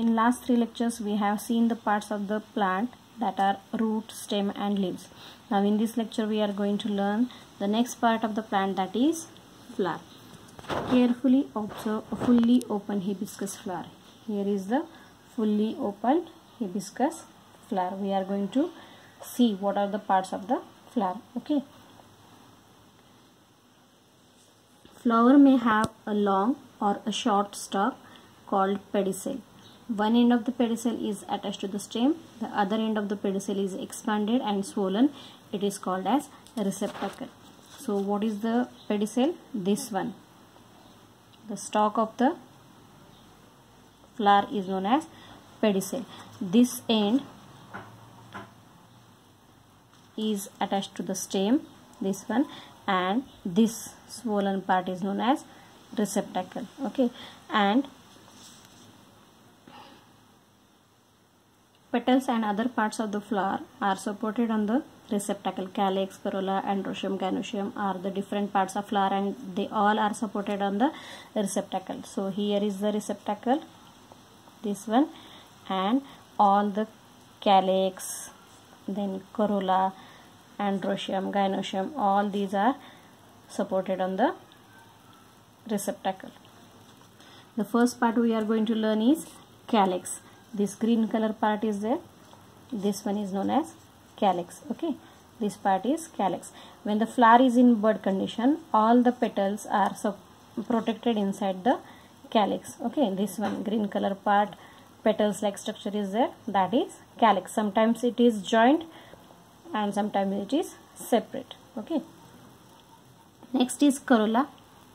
In last 3 lectures we have seen the parts of the plant that are root, stem and leaves. Now in this lecture we are going to learn the next part of the plant, that is flower. Carefully observe a fully open hibiscus flower. Here is the fully opened hibiscus flower. We are going to see what are the parts of the flower. Okay. Flower may have a long or a short stalk called pedicel. One end of the pedicel is attached to the stem, the other end of the pedicel is expanded and swollen. It is called as a receptacle. So what is the pedicel? This one. The stalk of the flower is known as pedicel. This end is attached to the stem, this one, and this swollen part is known as receptacle. Okay, and petals and other parts of the flower are supported on the receptacle. Calyx, corolla, androecium, gynoecium are the different parts of flower and they all are supported on the receptacle. So here is the receptacle, this one, and all the calyx, then corolla, androecium, gynoecium, all these are supported on the receptacle. The first part we are going to learn is calyx. This green color part is there. This one is known as calyx. Okay, this part is calyx. When the flower is in bud condition, all the petals are protected inside the calyx. Okay, this one green color part, petals like structure is there, that is calyx. Sometimes it is joined and sometimes it is separate. Okay, next is corolla.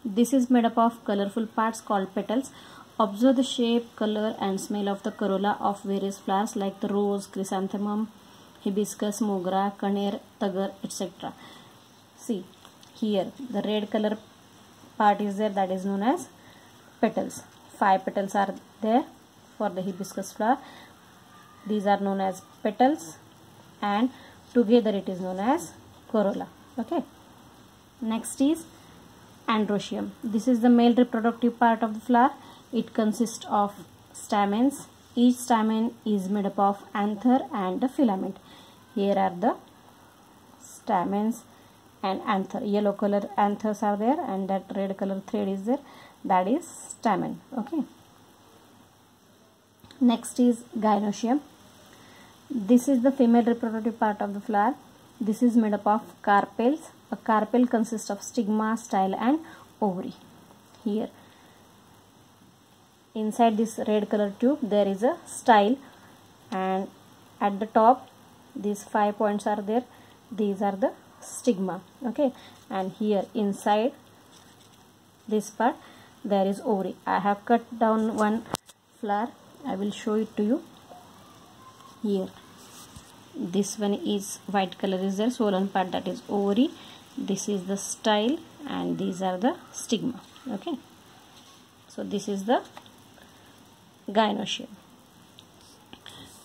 This is made up of colorful parts called petals. Observe the shape, color and smell of the corolla of various flowers like the rose, chrysanthemum, hibiscus, mogra, kaner, tagar, etc. See here the red color part is there, that is known as petals. 5 petals are there for the hibiscus flower. These are known as petals and together it is known as corolla. Okay, next is androecium. This is the male reproductive part of the flower. It consists of stamens. Each stamen is made up of anther and a filament. Here are the stamens and anther. Yellow color anthers are there and that red color thread is there, that is stamen. Okay, next is gynoecium. This is the female reproductive part of the flower. This is made up of carpels. A carpel consists of stigma, style and ovary. Here inside this red color tube there is a style and at the top these 5 points are there, these are the stigma. Okay, and here inside this part there is ovary. I have cut down one flower, I will show it to you. Here this one is white color is there, swollen part, that is ovary. This is the style and these are the stigma. Okay, so this is the gynoecium.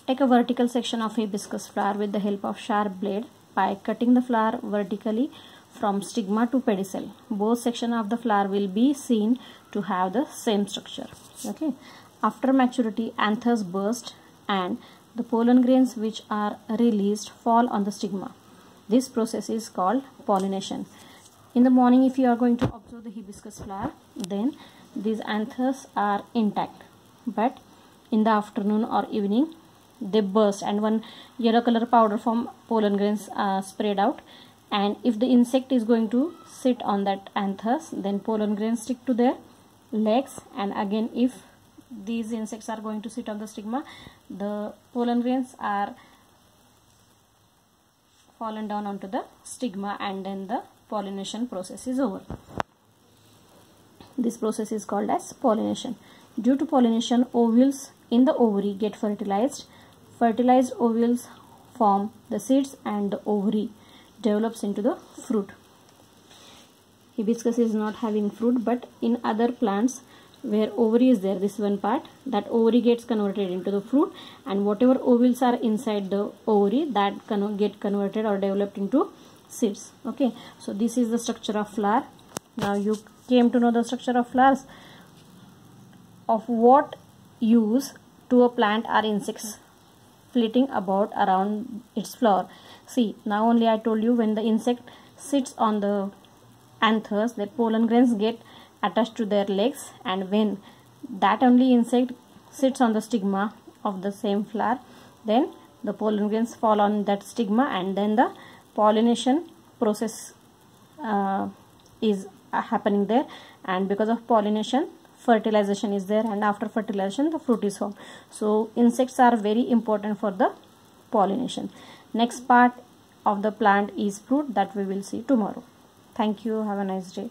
Take a vertical section of hibiscus flower with the help of sharp blade. By cutting the flower vertically from stigma to pedicel, both sections of the flower will be seen to have the same structure. Okay, after maturity anthers burst and the pollen grains which are released fall on the stigma. This process is called pollination. In the morning if you are going to observe the hibiscus flower, then these anthers are intact, but in the afternoon or evening they burst and one yellow color powder from pollen grains sprayed out, and if the insect is going to sit on that anthers, then pollen grains stick to their legs, and again if these insects are going to sit on the stigma, the pollen grains are fallen down onto the stigma and then the pollination process is over. This process is called as pollination. Due to pollination, ovules in the ovary get fertilized. Fertilized ovules form the seeds and the ovary develops into the fruit. Hibiscus is not having fruit, but in other plants where ovary is there, this one part, that ovary gets converted into the fruit, and whatever ovules are inside the ovary that get converted or developed into seeds. Okay, so this is the structure of flower. Now you came to know the structure of flowers. Of what use to a plant are insects flitting about around its flower. See, now only I told you, when the insect sits on the anthers, the pollen grains get attached to their legs, and when that only insect sits on the stigma of the same flower, then the pollen grains fall on that stigma, and then the pollination process is happening there, and because of pollination fertilization is there, and after fertilization the fruit is formed. So insects are very important for the pollination. Next part of the plant is fruit, that we will see tomorrow. Thank you. Have a nice day.